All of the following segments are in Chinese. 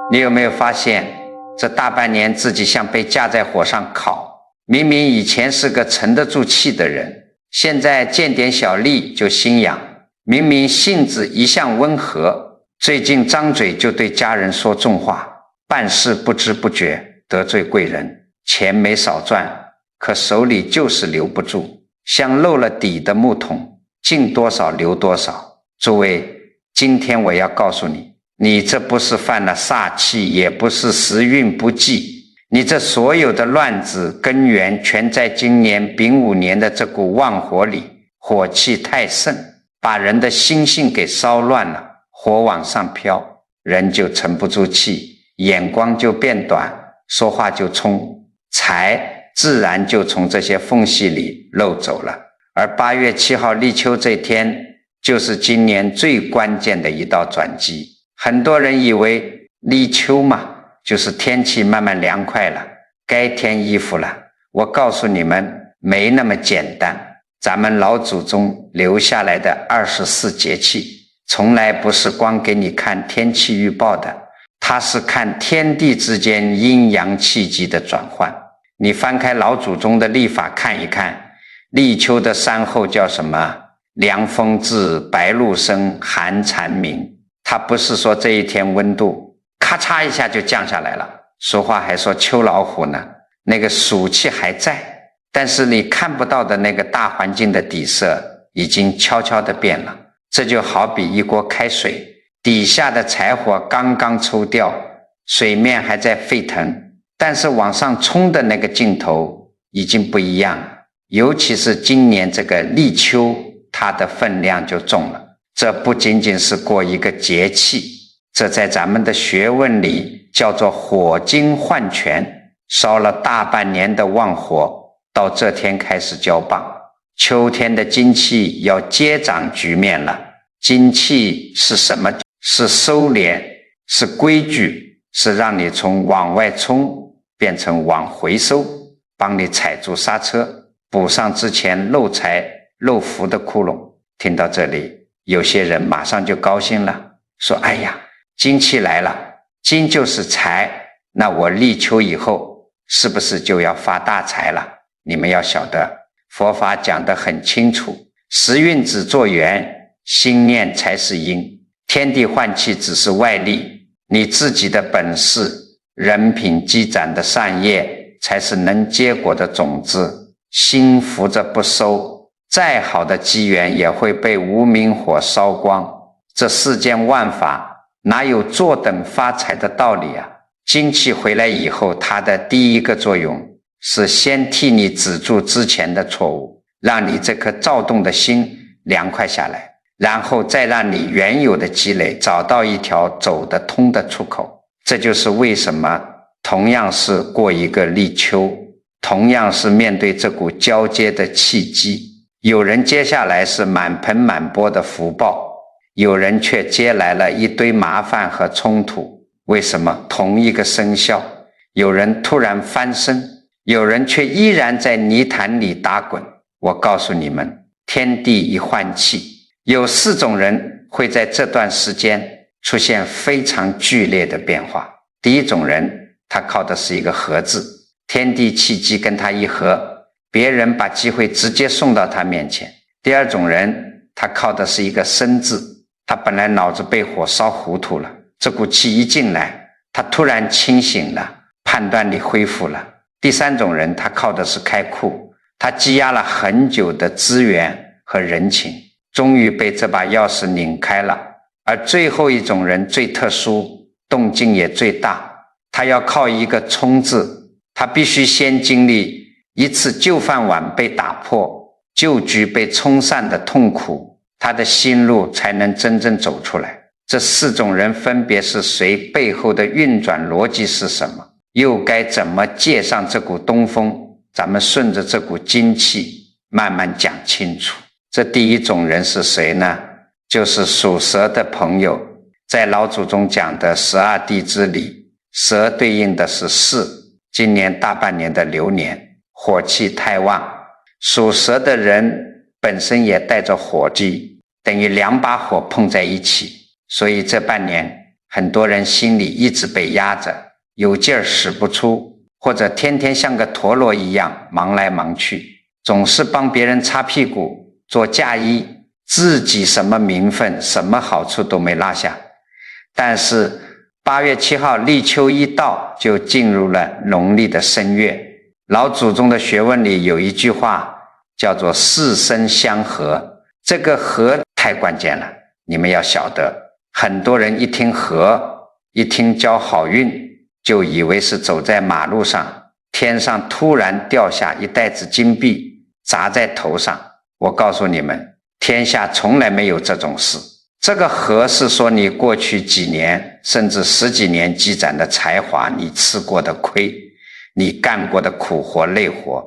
你有没有发现，这大半年自己像被架在火上烤，明明以前是个沉得住气的人，现在见点小利就心痒，明明性子一向温和，最近张嘴就对家人说重话，办事不知不觉得罪贵人，钱没少赚，可手里就是留不住，像漏了底的木桶，进多少留多少。诸位，今天我要告诉你，你这不是犯了煞气，也不是时运不济，你这所有的乱子根源全在今年丙午年的这股旺火里，火气太盛，把人的心性给烧乱了，火往上飘，人就沉不住气，眼光就变短，说话就冲，财自然就从这些缝隙里漏走了。而8月7号立秋这天，就是今年最关键的一道转机。很多人以为立秋嘛，就是天气慢慢凉快了，该添衣服了。我告诉你们，没那么简单。咱们老祖宗留下来的24节气，从来不是光给你看天气预报的，它是看天地之间阴阳气机的转换。你翻开老祖宗的历法看一看，立秋的三候叫什么？凉风至，白露生，寒蝉鸣。它不是说这一天温度咔嚓一下就降下来了，俗话还说秋老虎呢，那个暑气还在，但是你看不到的那个大环境的底色已经悄悄地变了。这就好比一锅开水，底下的柴火刚刚抽掉，水面还在沸腾，但是往上冲的那个劲头已经不一样了。尤其是今年这个立秋，它的分量就重了。这不仅仅是过一个节气，这在咱们的学问里叫做火精换权，烧了大半年的旺火，到这天开始交棒。秋天的精气要接掌局面了。精气是什么？是收敛，是规矩，是让你从往外冲变成往回收，帮你踩住刹车，补上之前漏财漏福的窟窿。听到这里，有些人马上就高兴了，说哎呀，精气来了，精就是财，那我立秋以后是不是就要发大财了？你们要晓得，佛法讲得很清楚，时运只做圆，心念才是因，天地换气只是外力，你自己的本事，人品积攒的善业才是能结果的种子。心浮着不收，再好的机缘也会被无明火烧光。这世间万法哪有坐等发财的道理啊？精气回来以后，它的第一个作用是先替你止住之前的错误，让你这颗躁动的心凉快下来，然后再让你原有的积累找到一条走得通的出口。这就是为什么同样是过一个立秋，同样是面对这股交接的契机，有人接下来是满盆满钵的福报，有人却接来了一堆麻烦和冲突。为什么同一个生肖，有人突然翻身，有人却依然在泥潭里打滚？我告诉你们，天地一换气，有4种人会在这段时间出现非常剧烈的变化。第一种人，他靠的是一个合字，天地契机跟他一合，别人把机会直接送到他面前。第二种人，他靠的是一个生字，他本来脑子被火烧糊涂了，这股气一进来，他突然清醒了，判断力恢复了。第三种人，他靠的是开库，他积压了很久的资源和人情，终于被这把钥匙拧开了。而最后一种人最特殊，动静也最大，他要靠一个冲字，他必须先经历一次旧饭碗被打破，旧局被冲散的痛苦，他的心路才能真正走出来。这4种人分别是谁，背后的运转逻辑是什么，又该怎么借上这股东风，咱们顺着这股精气慢慢讲清楚。这第一种人是谁呢？就是属蛇的朋友。在老祖宗讲的12地支里，蛇对应的是巳，今年大半年的流年，火气太旺，属蛇的人本身也带着火气，等于2把火碰在一起，所以这半年很多人心里一直被压着，有劲儿使不出，或者天天像个陀螺一样忙来忙去，总是帮别人擦屁股做嫁衣，自己什么名分什么好处都没落下。但是8月7号立秋一到，就进入了农历的申月。老祖宗的学问里有一句话叫做四生相合，这个合太关键了，你们要晓得，很多人一听合，一听交好运，就以为是走在马路上，天上突然掉下一袋子金币砸在头上。我告诉你们，天下从来没有这种事。这个合是说你过去几年甚至10几年积攒的才华，你吃过的亏，你干过的苦活累活，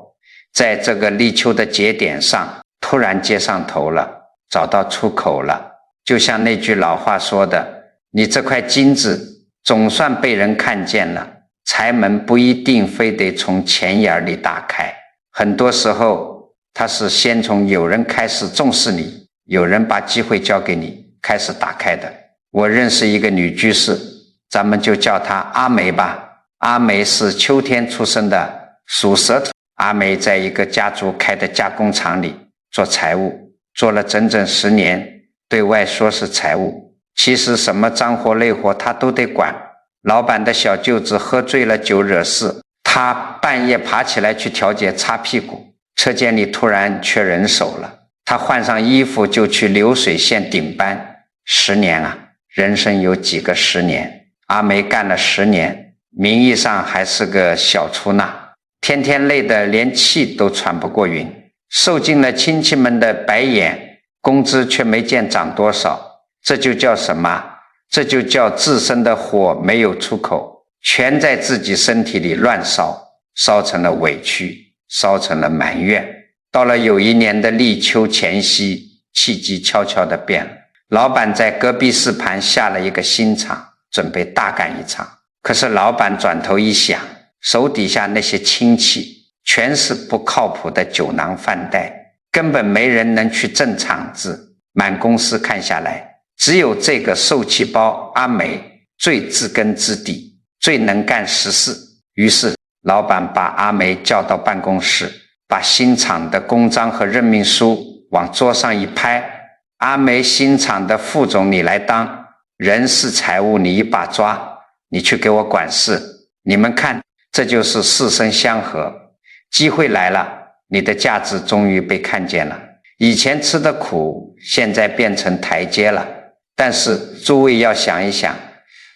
在这个立秋的节点上突然接上头了，找到出口了。就像那句老话说的，你这块金子总算被人看见了，财门不一定非得从钱眼里打开，很多时候它是先从有人开始重视你，有人把机会交给你开始打开的。我认识一个女居士，咱们就叫她阿梅吧。阿梅是秋天出生的，属蛇。阿梅在一个家族开的加工厂里做财务，做了整整10年，对外说是财务，其实什么脏活累活她都得管。老板的小舅子喝醉了酒惹事，她半夜爬起来去调解擦屁股，车间里突然缺人手了，她换上衣服就去流水线顶班。10年啊，人生有几个10年？阿梅干了10年，名义上还是个小出纳，天天累得连气都喘不过匀，受尽了亲戚们的白眼，工资却没见涨多少。这就叫什么？这就叫自身的火没有出口，全在自己身体里乱烧，烧成了委屈，烧成了埋怨。到了有一年的立秋前夕，契机悄悄地变了，老板在隔壁市盘下了一个新厂，准备大干一场。可是老板转头一想，手底下那些亲戚全是不靠谱的酒囊饭袋，根本没人能去挣场子。满公司看下来，只有这个受气包阿梅最知根知底，最能干实事。于是老板把阿梅叫到办公室，把新厂的公章和任命书往桌上一拍，阿梅新厂的副总你来当，人事财务你一把抓，你去给我管事。你们看，这就是四生相合。机会来了，你的价值终于被看见了，以前吃的苦现在变成台阶了。但是诸位要想一想，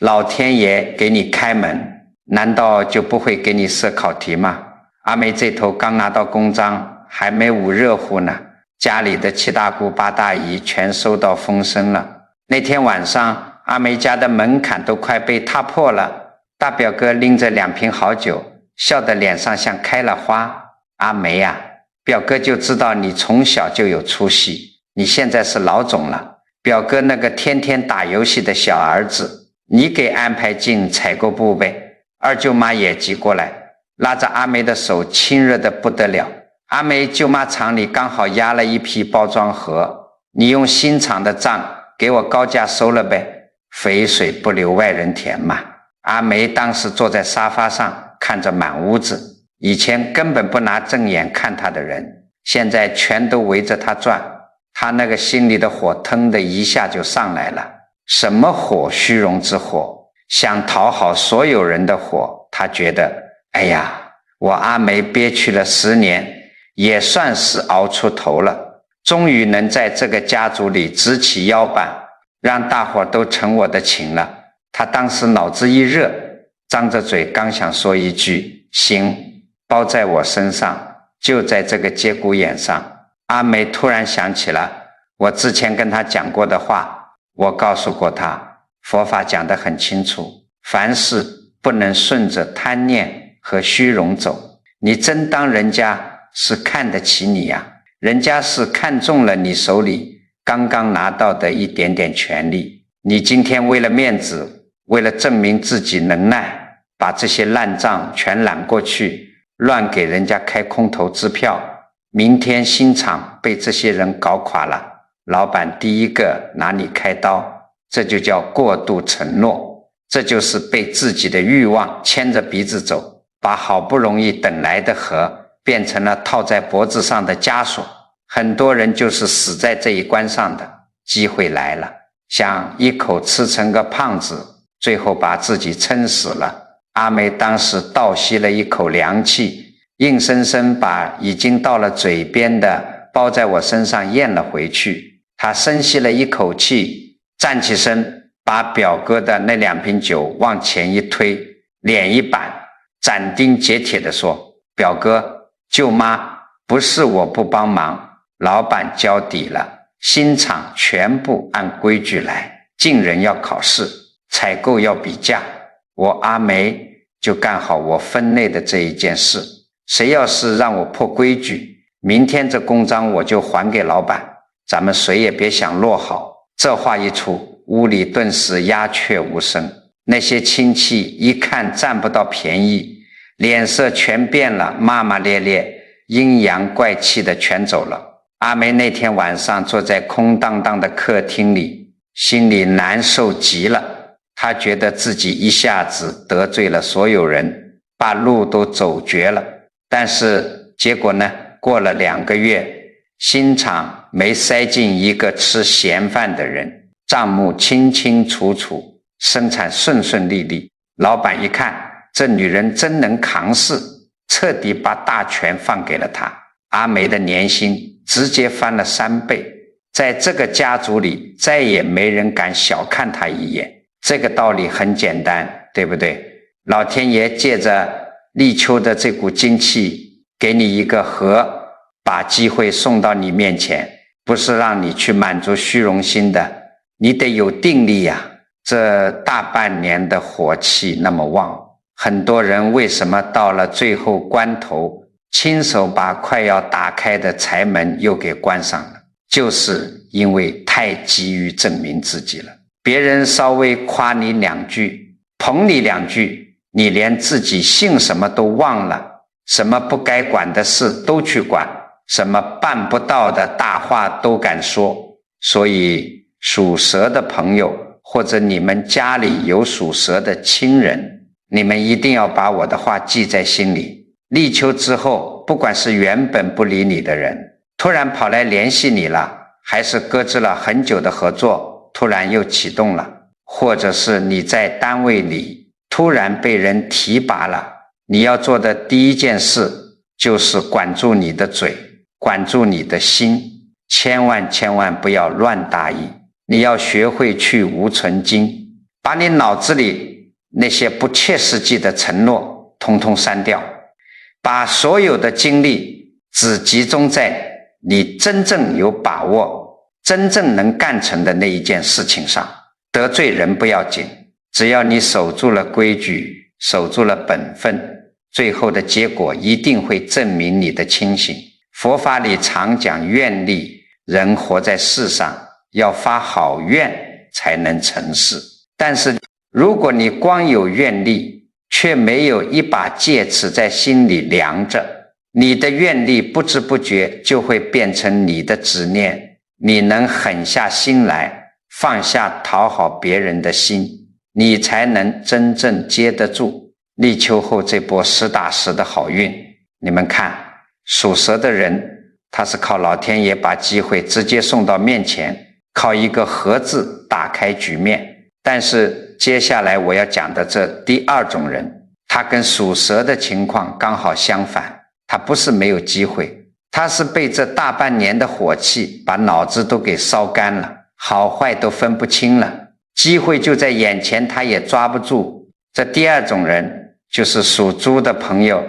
老天爷给你开门，难道就不会给你设考题吗？阿梅这头刚拿到公章，还没捂热乎呢，家里的7大姑8大姨全收到风声了。那天晚上，阿梅家的门槛都快被踏破了，大表哥拎着2瓶好酒，笑得脸上像开了花。阿梅呀，表哥就知道你从小就有出息，你现在是老总了，表哥那个天天打游戏的小儿子，你给安排进采购部呗。二舅妈也挤过来，拉着阿梅的手亲热得不得了。阿梅舅妈厂里刚好压了一批包装盒，你用新厂的账给我高价收了呗，肥水不流外人田嘛。阿梅当时坐在沙发上看着满屋子，以前根本不拿正眼看她的人，现在全都围着她转，她那个心里的火腾的一下就上来了。什么火？虚荣之火，想讨好所有人的火。她觉得，哎呀，我阿梅憋屈了10年，也算是熬出头了，终于能在这个家族里直起腰板，让大伙都成我的情了。他当时脑子一热，张着嘴刚想说一句行，包在我身上，就在这个节骨眼上，阿梅突然想起了我之前跟他讲过的话。我告诉过他，佛法讲得很清楚，凡事不能顺着贪念和虚荣走。你真当人家是看得起你呀？人家是看中了你手里刚刚拿到的一点点权利，你今天为了面子，为了证明自己能耐，把这些烂账全揽过去，乱给人家开空头支票，明天新厂被这些人搞垮了，老板第一个拿你开刀，这就叫过度承诺。这就是被自己的欲望牵着鼻子走，把好不容易等来的河变成了套在脖子上的枷锁。很多人就是死在这一关上的。机会来了，想一口吃成个胖子，最后把自己撑死了。阿梅当时倒吸了一口凉气，硬生生把已经到了嘴边的包在我身上咽了回去。她深吸了一口气，站起身，把表哥的那2瓶酒往前一推，脸一板，斩钉截铁地说：表哥，舅妈，不是我不帮忙，老板交底了，新厂全部按规矩来，进人要考试，采购要比价，我阿梅就干好我分内的这一件事。谁要是让我破规矩，明天这公章我就还给老板，咱们谁也别想落好。这话一出，屋里顿时鸦雀无声。那些亲戚一看占不到便宜，脸色全变了，骂骂咧咧，阴阳怪气的全走了。阿梅那天晚上坐在空荡荡的客厅里，心里难受极了。她觉得自己一下子得罪了所有人，把路都走绝了。但是结果呢，过了2个月，新厂没塞进一个吃闲饭的人，账目清清楚楚，生产顺顺利利。老板一看这女人真能扛事，彻底把大权放给了她。阿梅的年薪直接翻了3倍，在这个家族里再也没人敢小看她一眼。这个道理很简单，对不对？老天爷借着立秋的这股精气，给你一个河，把机会送到你面前，不是让你去满足虚荣心的，你得有定力呀。这大半年的火气那么旺，很多人为什么到了最后关头亲手把快要打开的财门又给关上了？就是因为太急于证明自己了。别人稍微夸你2句，捧你2句，你连自己姓什么都忘了，什么不该管的事都去管，什么办不到的大话都敢说。所以属蛇的朋友，或者你们家里有属蛇的亲人，你们一定要把我的话记在心里。立秋之后，不管是原本不理你的人突然跑来联系你了，还是搁置了很久的合作突然又启动了，或者是你在单位里突然被人提拔了，你要做的第一件事就是管住你的嘴，管住你的心，千万不要乱答应。你要学会去无存精，把你脑子里那些不切实际的承诺统统删掉，把所有的精力只集中在你真正有把握，真正能干成的那一件事情上。得罪人不要紧，只要你守住了规矩，守住了本分，最后的结果一定会证明你的清醒。佛法里常讲愿力，人活在世上要发好愿才能成事。但是如果你光有愿力，却没有一把戒尺在心里量着，你的愿力不知不觉就会变成你的执念。你能狠下心来，放下讨好别人的心，你才能真正接得住立秋后这波实打实的好运。你们看，属蛇的人他是靠老天爷把机会直接送到面前，靠一个和字打开局面。但是接下来我要讲的这第2种人，他跟属蛇的情况刚好相反。他不是没有机会，他是被这大半年的火气把脑子都给烧干了，好坏都分不清了，机会就在眼前，他也抓不住。这第2种人就是属猪的朋友。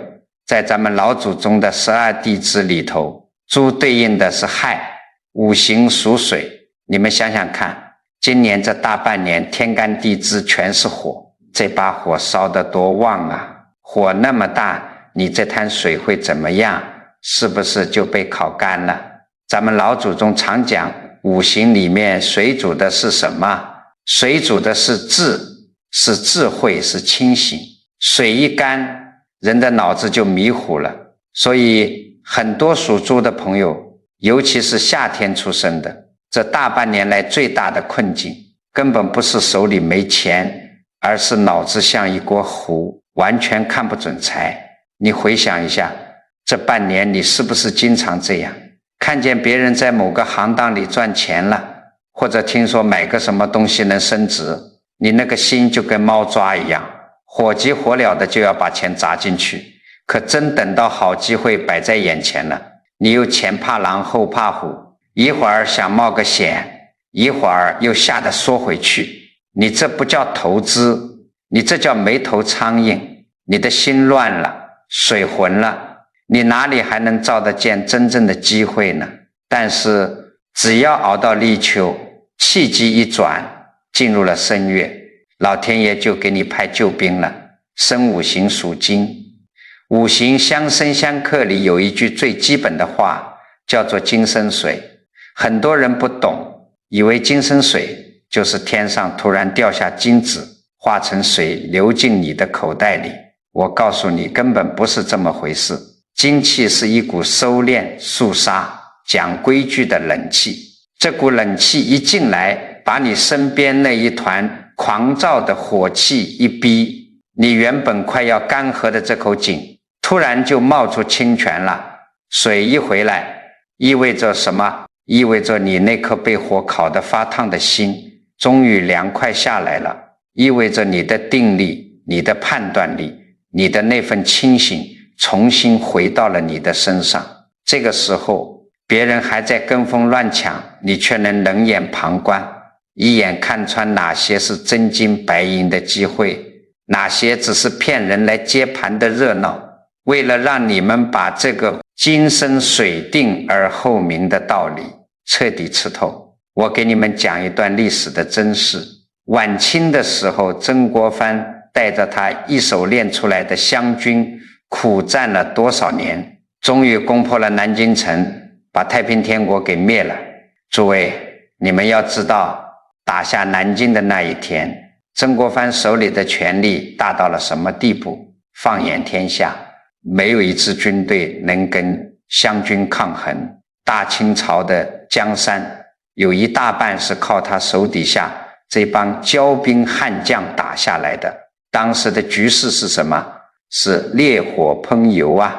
在咱们老祖宗的12地支里头，猪对应的是亥，五行属水。你们想想看，今年这大半年天干地支全是火，这把火烧得多旺啊！火那么大，你这滩水会怎么样？是不是就被烤干了？咱们老祖宗常讲，五行里面水主的是什么？水主的是智，是智慧，是清醒。水一干，人的脑子就迷糊了。所以很多属猪的朋友，尤其是夏天出生的，这大半年来最大的困境根本不是手里没钱，而是脑子像一锅糊，完全看不准财。你回想一下，这半年你是不是经常这样？看见别人在某个行当里赚钱了，或者听说买个什么东西能升值，你那个心就跟猫抓一样，火急火燎的就要把钱砸进去。可真等到好机会摆在眼前了，你又前怕狼后怕虎，一会儿想冒个险，一会儿又吓得缩回去。你这不叫投资，你这叫没头苍蝇。你的心乱了，水浑了，你哪里还能照得见真正的机会呢？但是只要熬到立秋，气机一转，进入了申月，老天爷就给你派救兵了。申五行属金，五行相生相克里有一句最基本的话，叫做金生水。很多人不懂，以为金生水就是天上突然掉下金子，化成水流进你的口袋里。我告诉你，根本不是这么回事。金气是一股收敛、肃杀、讲规矩的冷气，这股冷气一进来，把你身边那一团狂躁的火气一逼，你原本快要干涸的这口井突然就冒出清泉了。水一回来，意味着什么？意味着你那颗被火烤得发烫的心终于凉快下来了，意味着你的定力、你的判断力、你的那份清醒重新回到了你的身上。这个时候别人还在跟风乱抢，你却能冷眼旁观，一眼看穿哪些是真金白银的机会，哪些只是骗人来接盘的热闹。为了让你们把这个金生水定而后明的道理彻底吃透，我给你们讲一段历史的真事。晚清的时候，曾国藩带着他一手练出来的湘军苦战了多少年，终于攻破了南京城，把太平天国给灭了。诸位，你们要知道，打下南京的那一天，曾国藩手里的权力大到了什么地步？放眼天下，没有一支军队能跟湘军抗衡。大清朝的江山有一大半是靠他手底下这帮骄兵悍将打下来的。当时的局势是什么？是烈火烹油啊，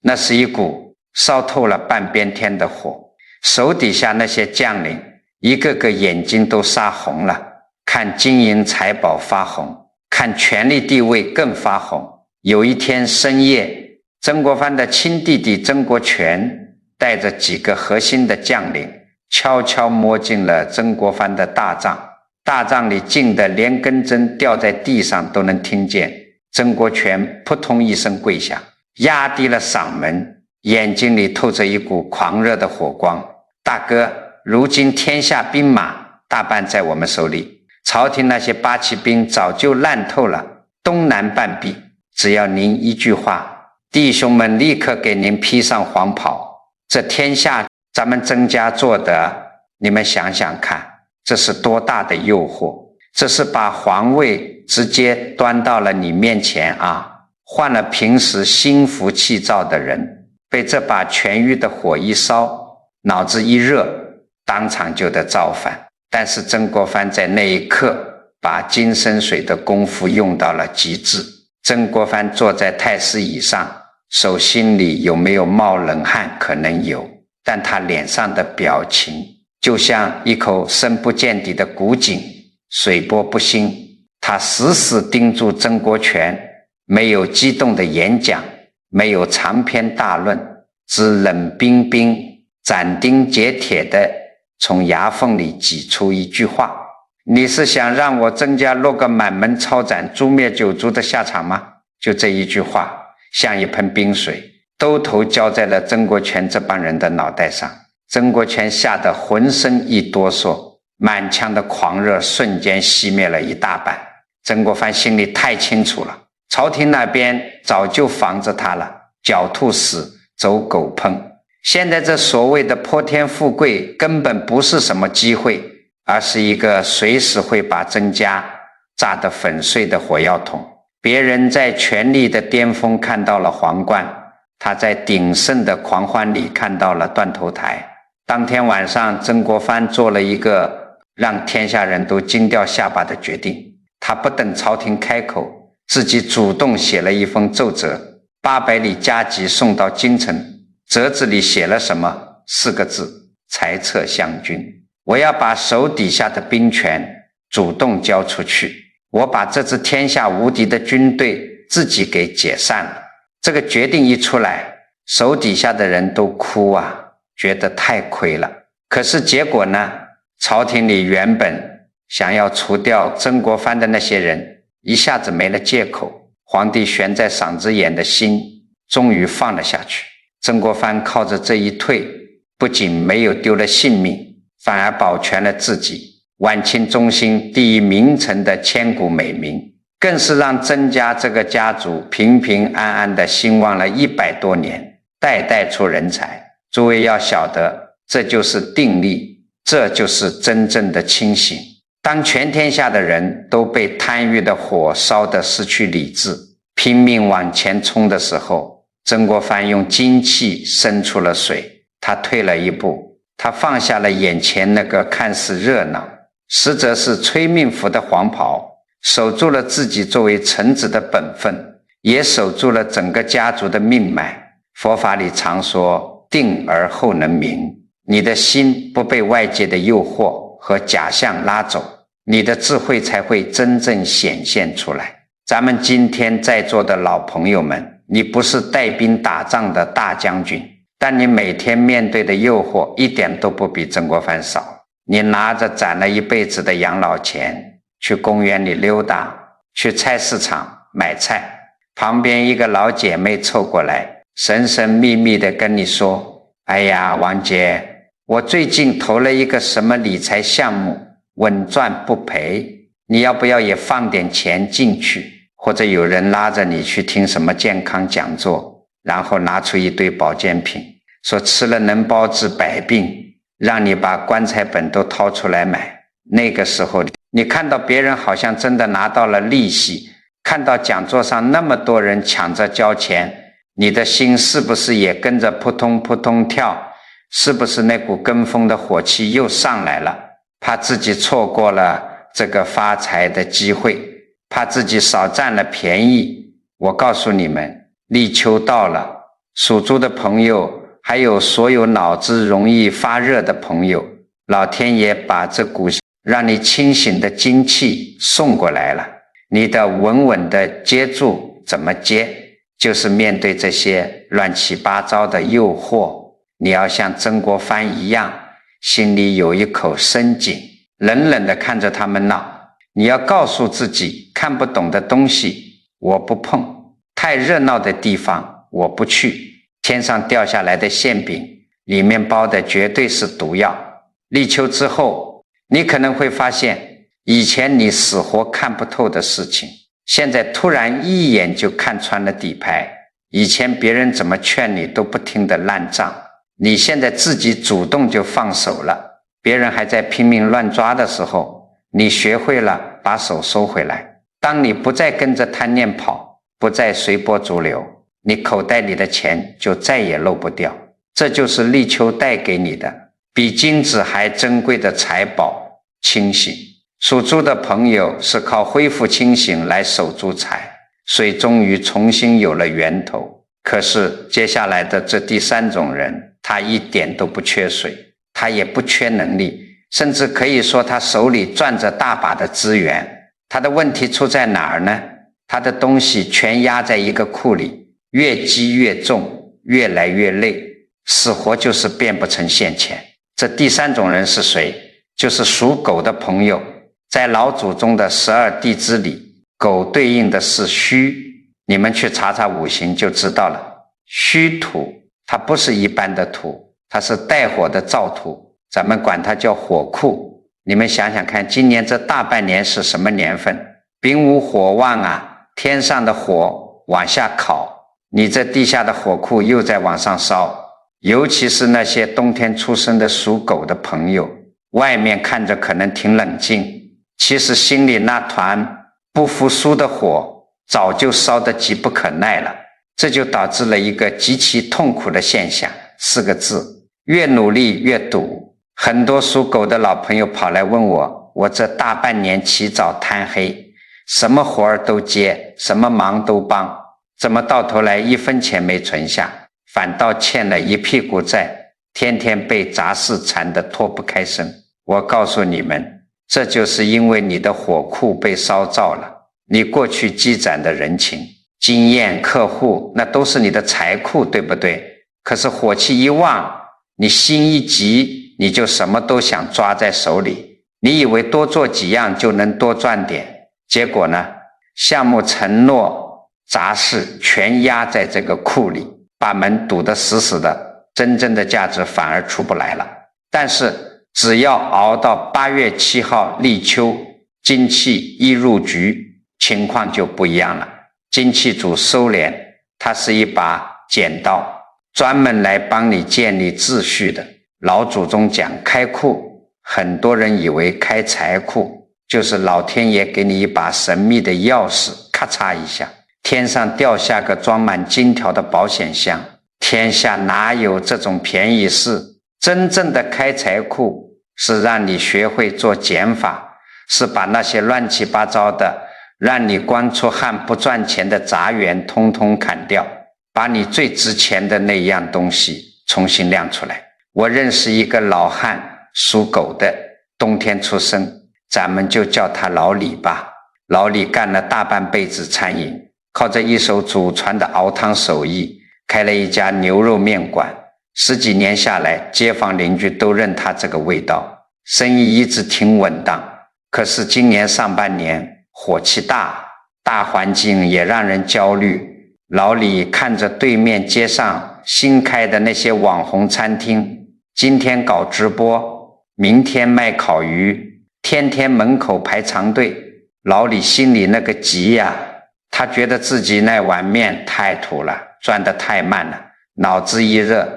那是一股烧透了半边天的火。手底下那些将领一个个眼睛都杀红了，看金银财宝发红，看权力地位更发红。有一天深夜，曾国藩的亲弟弟曾国荃带着几个核心的将领悄悄摸进了曾国藩的大帐，大帐里静得连根针掉在地上都能听见。曾国荃扑通一声跪下，压低了嗓门，眼睛里透着一股狂热的火光。大哥，如今天下兵马大半在我们手里，朝廷那些八旗兵早就烂透了东南半壁，只要您一句话，弟兄们立刻给您披上黄袍。这天下咱们曾家做的，你们想想看，这是多大的诱惑，这是把皇位直接端到了你面前啊！换了平时心浮气躁的人，被这把全狱的火一烧，脑子一热，当场就得造反。但是曾国藩在那一刻把金生水的功夫用到了极致。曾国藩坐在太师椅上，手心里有没有冒冷汗？可能有，但他脸上的表情就像一口深不见底的古井，水波不兴。他死死盯住曾国荃，没有激动的演讲，没有长篇大论，只冷冰冰、斩钉截铁地从牙缝里挤出一句话：你是想让我曾家落个满门抄斩、诛灭九族的下场吗？就这一句话，像一盆冰水，兜头浇在了曾国荃这帮人的脑袋上。曾国荃吓得浑身一哆嗦，满腔的狂热瞬间熄灭了一大半。曾国藩心里太清楚了，朝廷那边早就防着他了，狡兔死，走狗烹。现在这所谓的泼天富贵根本不是什么机会，而是一个随时会把曾家炸得粉碎的火药桶。别人在权力的巅峰看到了皇冠，他在鼎盛的狂欢里看到了断头台。当天晚上，曾国藩做了一个让天下人都惊掉下巴的决定，他不等朝廷开口，自己主动写了一封奏折，800里加急送到京城。折子里写了什么？4个字：裁撤湘军。我要把手底下的兵权主动交出去，我把这支天下无敌的军队自己给解散了。这个决定一出来，手底下的人都哭啊，觉得太亏了。可是结果呢？朝廷里原本想要除掉曾国藩的那些人，一下子没了借口，皇帝悬在嗓子眼的心终于放了下去。曾国藩靠着这一退，不仅没有丢了性命，反而保全了自己晚清中兴第一名臣的千古美名，更是让曾家这个家族平平安安的兴旺了100多年，代代出人才。诸位要晓得，这就是定力，这就是真正的清醒。当全天下的人都被贪欲的火烧得失去理智，拼命往前冲的时候，曾国藩用精气生出了水，他退了一步，他放下了眼前那个看似热闹，实则是催命符的黄袍，守住了自己作为臣子的本分，也守住了整个家族的命脉。佛法里常说定而后能明，你的心不被外界的诱惑和假象拉走，你的智慧才会真正显现出来。咱们今天在座的老朋友们，你不是带兵打仗的大将军，但你每天面对的诱惑一点都不比曾国藩少。你拿着攒了一辈子的养老钱，去公园里溜达，去菜市场买菜，旁边一个老姐妹凑过来，神神秘秘地跟你说，哎呀，王姐，我最近投了一个什么理财项目，稳赚不赔，你要不要也放点钱进去？或者有人拉着你去听什么健康讲座，然后拿出一堆保健品，说吃了能包治百病，让你把棺材本都掏出来买。那个时候你看到别人好像真的拿到了利息，看到讲座上那么多人抢着交钱，你的心是不是也跟着扑通扑通跳？是不是那股跟风的火气又上来了？怕自己错过了这个发财的机会，怕自己少占了便宜。我告诉你们，立秋到了，属猪的朋友还有所有脑子容易发热的朋友，老天爷把这股让你清醒的精气送过来了。你的稳稳的接住，怎么接？就是面对这些乱七八糟的诱惑，你要像曾国藩一样，心里有一口深井，冷冷地看着他们闹。你要告诉自己，看不懂的东西我不碰，太热闹的地方我不去，天上掉下来的馅饼里面包的绝对是毒药。立秋之后，你可能会发现，以前你死活看不透的事情，现在突然一眼就看穿了底牌。以前别人怎么劝你都不听的烂账，你现在自己主动就放手了。别人还在拼命乱抓的时候，你学会了把手收回来。当你不再跟着贪念跑，不再随波逐流，你口袋里的钱就再也漏不掉。这就是立秋带给你的比金子还珍贵的财宝，清醒。属猪的朋友是靠恢复清醒来守住财，水终于重新有了源头。可是接下来的这第3种人，他一点都不缺水，他也不缺能力，甚至可以说他手里攥着大把的资源。他的问题出在哪儿呢？他的东西全压在一个库里，越积越重，越来越累，死活就是变不成现钱。这第3种人是谁？就是属狗的朋友。在老祖宗的12地支里，狗对应的是戌，你们去查查五行就知道了。戌土它不是一般的土，它是带火的燥土，咱们管它叫火库。你们想想看，今年这大半年是什么年份？丙午火旺啊，天上的火往下烤，你这地下的火库又在往上烧。尤其是那些冬天出生的属狗的朋友，外面看着可能挺冷静，其实心里那团不服输的火早就烧得急不可耐了。这就导致了一个极其痛苦的现象，4个字：越努力越赌。很多属狗的老朋友跑来问我，我这大半年起早贪黑，什么活儿都接，什么忙都帮，怎么到头来一分钱没存下，反倒欠了一屁股债，天天被杂事缠得脱不开身。我告诉你们，这就是因为你的火库被烧燥了，你过去积攒的人情、经验、客户，那都是你的财库，对不对？可是火气一旺，你心一急，你就什么都想抓在手里，你以为多做几样就能多赚点，结果呢，项目承诺杂事全压在这个库里，把门堵得死死的，真正的价值反而出不来了。但是只要熬到8月7号立秋，金气一入局，情况就不一样了。金气主收敛，它是一把剪刀，专门来帮你建立秩序的。老祖宗讲开库，很多人以为开财库就是老天爷给你一把神秘的钥匙，咔嚓一下，天上掉下个装满金条的保险箱。天下哪有这种便宜事？真正的开财库是让你学会做减法，是把那些乱七八糟的让你光出汗不赚钱的杂源通通砍掉，把你最值钱的那样东西重新亮出来。我认识一个老汉，属狗的，冬天出生，咱们就叫他老李吧。老李干了大半辈子餐饮，靠着一手祖传的熬汤手艺，开了一家牛肉面馆。10几年下来，街坊邻居都认他这个味道，生意一直挺稳当。可是今年上半年火气大环境也让人焦虑。老李看着对面街上新开的那些网红餐厅，今天搞直播，明天卖烤鱼，天天门口排长队，老李心里那个急呀，他觉得自己那碗面太土了，赚得太慢了，脑子一热，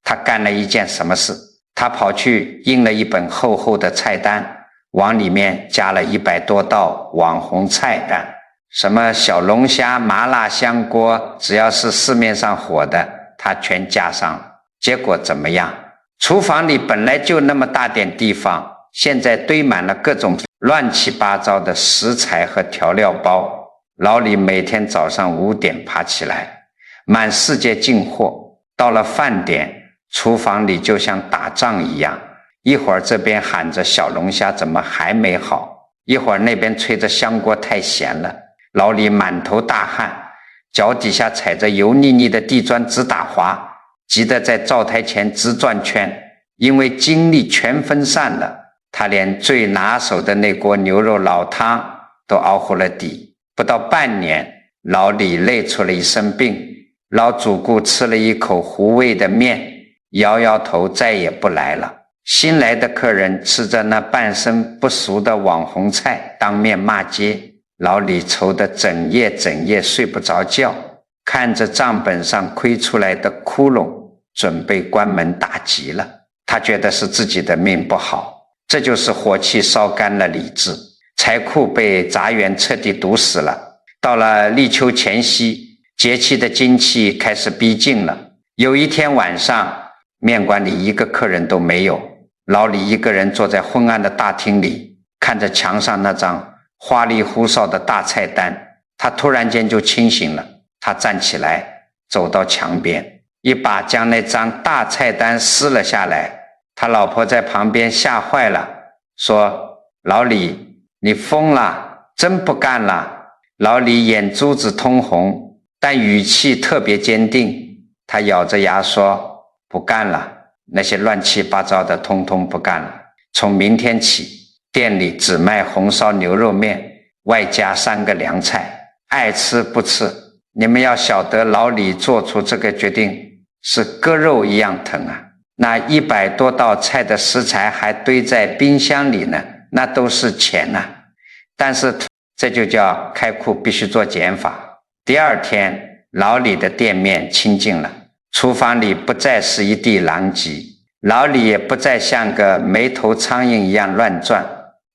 他干了一件什么事？他跑去印了一本厚厚的菜单，往里面加了100多道网红菜单，什么小龙虾、麻辣香锅，只要是市面上火的，他全加上。结果怎么样？厨房里本来就那么大点地方，现在堆满了各种乱七八糟的食材和调料包。老李每天早上5点爬起来，满世界进货，到了饭点，厨房里就像打仗一样，一会儿这边喊着小龙虾怎么还没好，一会儿那边吹着香锅太咸了。老李满头大汗，脚底下踩着油腻腻的地砖直打滑，急得在灶台前直转圈，因为精力全分散了，他连最拿手的那锅牛肉老汤都熬糊了底。不到半年，老李累出了一身病，老主顾吃了一口糊味的面，摇摇头再也不来了。新来的客人吃着那半生不熟的网红菜，当面骂街。老李愁得整夜睡不着觉，看着账本上亏出来的窟窿，准备关门大吉了。他觉得是自己的命不好，这就是火气烧干了理智，财库被杂源彻底堵死了。到了立秋前夕，节气的精气开始逼近了。有一天晚上，面馆里一个客人都没有，老李一个人坐在昏暗的大厅里，看着墙上那张花里胡哨的大菜单，他突然间就清醒了。他站起来，走到墙边，一把将那张大菜单撕了下来。他老婆在旁边吓坏了，说：老李，你疯了，真不干了。老李眼珠子通红，但语气特别坚定，他咬着牙说：不干了，那些乱七八糟的通通不干了。从明天起，店里只卖红烧牛肉面，外加3个凉菜，爱吃不吃。你们要晓得，老李做出这个决定是割肉一样疼啊。那100多道菜的食材还堆在冰箱里呢，那都是钱啊。但是这就叫开库必须做减法。第二天，老李的店面清净了，厨房里不再是一地狼藉，老李也不再像个没头苍蝇一样乱转。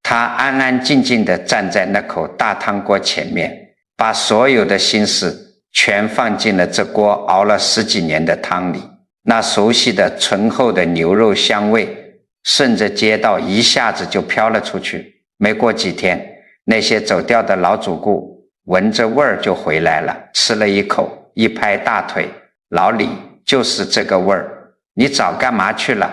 他安安静静地站在那口大汤锅前面，把所有的心思全放进了这锅熬了10几年的汤里。那熟悉的醇厚的牛肉香味顺着街道一下子就飘了出去。没过几天，那些走掉的老主顾闻着味儿就回来了，吃了一口，一拍大腿，老李，就是这个味儿，你早干嘛去了？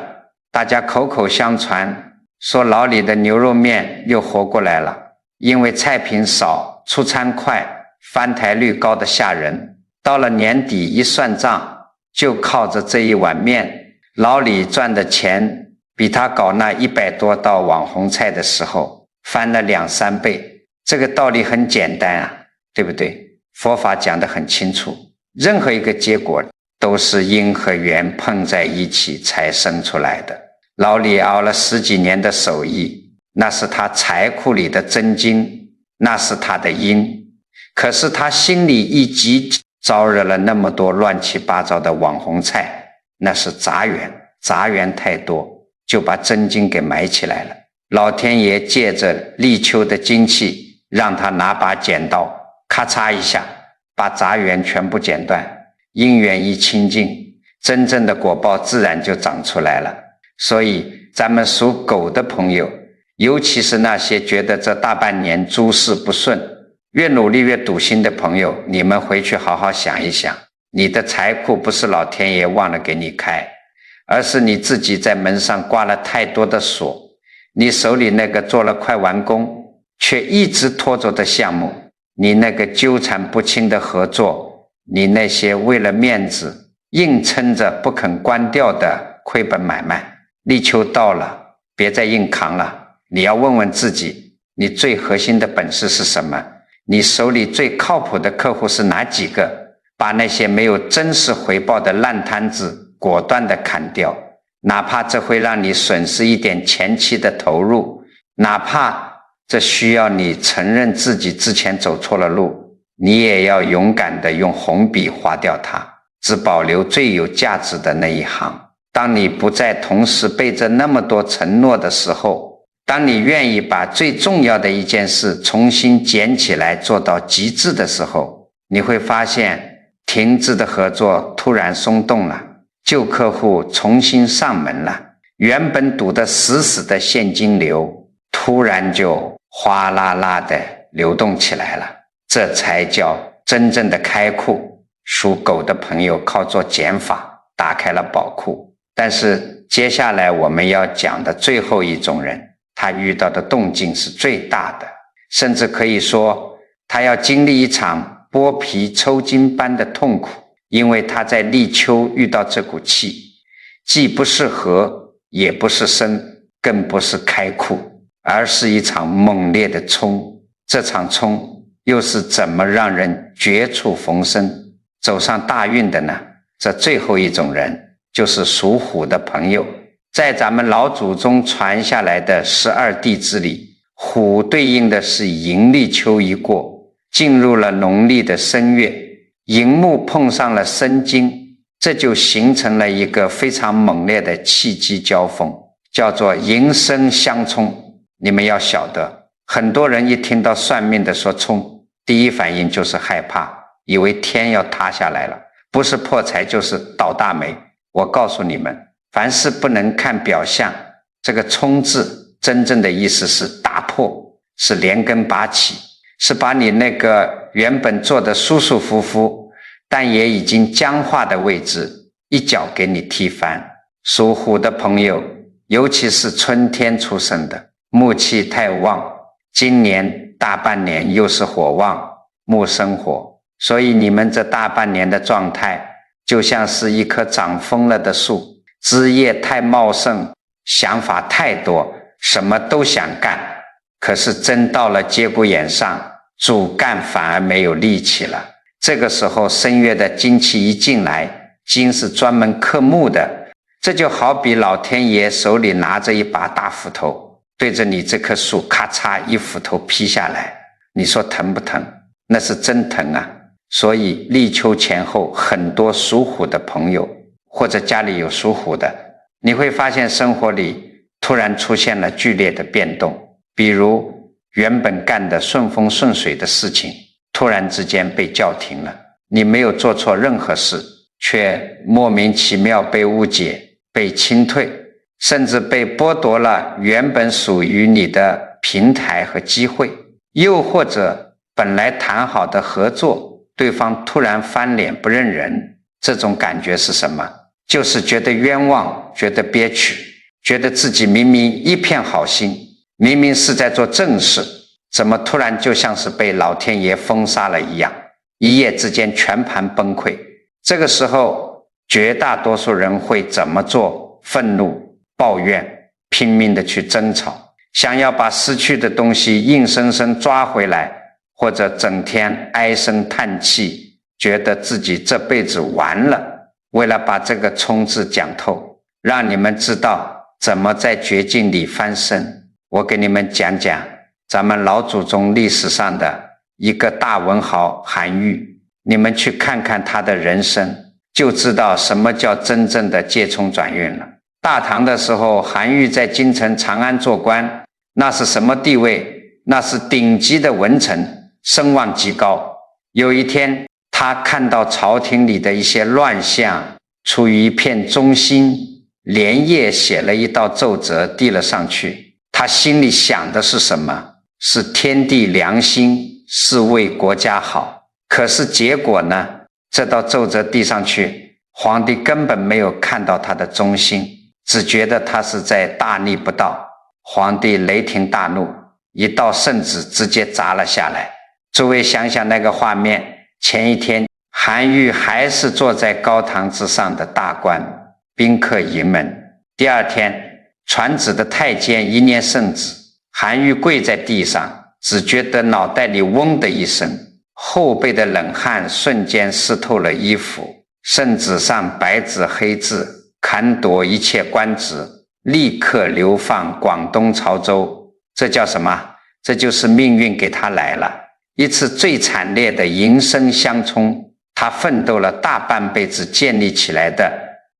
大家口口相传说老李的牛肉面又活过来了，因为菜品少，出餐快，翻台率高的吓人，到了年底一算账，就靠着这一碗面，老李赚的钱比他搞那100多道网红菜的时候翻了2、3倍。这个道理很简单啊，对不对？佛法讲得很清楚，任何一个结果都是因和缘碰在一起才生出来的。老李熬了10几年的手艺，那是他财库里的真金，那是他的因。可是他心里一急，招惹了那么多乱七八糟的网红菜，那是杂缘，杂缘太多，就把真金给埋起来了。老天爷借着立秋的精气，让他拿把剪刀，咔嚓一下，把杂缘全部剪断，因缘一清净，真正的果报自然就长出来了。所以咱们属狗的朋友，尤其是那些觉得这大半年诸事不顺，越努力越笃信的朋友，你们回去好好想一想，你的财库不是老天爷忘了给你开，而是你自己在门上挂了太多的锁，你手里那个做了快完工却一直拖着的项目，你那个纠缠不清的合作，你那些为了面子硬撑着不肯关掉的亏本买卖。立秋到了，别再硬扛了，你要问问自己，你最核心的本事是什么？你手里最靠谱的客户是哪几个？把那些没有真实回报的烂摊子果断地砍掉，哪怕这会让你损失一点前期的投入，哪怕这需要你承认自己之前走错了路，你也要勇敢地用红笔划掉它，只保留最有价值的那一行。当你不再同时背着那么多承诺的时候，当你愿意把最重要的一件事重新捡起来做到极致的时候，你会发现停滞的合作突然松动了，旧客户重新上门了，原本堵得死死的现金流突然就哗啦啦的流动起来了，这才叫真正的开库。属狗的朋友靠做减法打开了宝库。但是接下来我们要讲的最后一种人，他遇到的动静是最大的，甚至可以说他要经历一场剥皮抽筋般的痛苦，因为他在立秋遇到这股气，既不是合，也不是生，更不是开库，而是一场猛烈的冲。这场冲又是怎么让人绝处逢生，走上大运的呢？这最后一种人就是属虎的朋友。在咱们老祖宗传下来的12地支里，虎对应的是迎立秋一过，进入了农历的申月，寅木碰上了申金，这就形成了一个非常猛烈的气机交锋，叫做寅申相冲。你们要晓得，很多人一听到算命的说冲，第一反应就是害怕，以为天要塌下来了，不是破财就是倒大霉。我告诉你们，凡事不能看表象，这个冲字真正的意思是打破，是连根拔起，是把你那个原本做的舒舒服服但也已经僵化的位置一脚给你踢翻。属虎的朋友，尤其是春天出生的，木气太旺，今年大半年又是火旺，木生火，所以你们这大半年的状态就像是一棵长疯了的树，枝叶太茂盛，想法太多，什么都想干，可是真到了节骨眼上，主干反而没有力气了。这个时候申月的金气一进来，金是专门克木的，这就好比老天爷手里拿着一把大斧头，对着你这棵树咔嚓一斧头劈下来，你说疼不疼？那是真疼啊。所以立秋前后，很多属虎的朋友或者家里有属虎的，你会发现生活里突然出现了剧烈的变动，比如原本干的顺风顺水的事情突然之间被叫停了，你没有做错任何事，却莫名其妙被误解，被清退，甚至被剥夺了原本属于你的平台和机会。又或者本来谈好的合作，对方突然翻脸不认人，这种感觉是什么？就是觉得冤枉，觉得憋屈，觉得自己明明一片好心，明明是在做正事，怎么突然就像是被老天爷封杀了一样，一夜之间全盘崩溃。这个时候绝大多数人会怎么做？愤怒、抱怨，拼命的去争吵，想要把失去的东西硬生生抓回来，或者整天唉声叹气，觉得自己这辈子完了。为了把这个冲字讲透，让你们知道怎么在绝境里翻身，我给你们讲讲咱们老祖宗历史上的一个大文豪韩愈。你们去看看他的人生，就知道什么叫真正的借冲转运了。大唐的时候，韩愈在京城长安做官，那是什么地位？那是顶级的文臣，声望极高。有一天他看到朝廷里的一些乱象，出于一片忠心，连夜写了一道奏折递了上去。他心里想的是什么？是天地良心，是为国家好。可是结果呢？这道奏折递上去，皇帝根本没有看到他的忠心，只觉得他是在大逆不道。皇帝雷霆大怒，一道圣旨直接砸了下来。诸位想想那个画面，前一天韩愈还是坐在高堂之上的大官，宾客盈门。第二天传旨的太监一念圣旨，韩愈跪在地上，只觉得脑袋里嗡的一声，后背的冷汗瞬间湿透了衣服。圣旨上白纸黑字，砍夺一切官职，立刻流放广东潮州。这叫什么？这就是命运给他来了一次最惨烈的迎声相冲。他奋斗了大半辈子建立起来的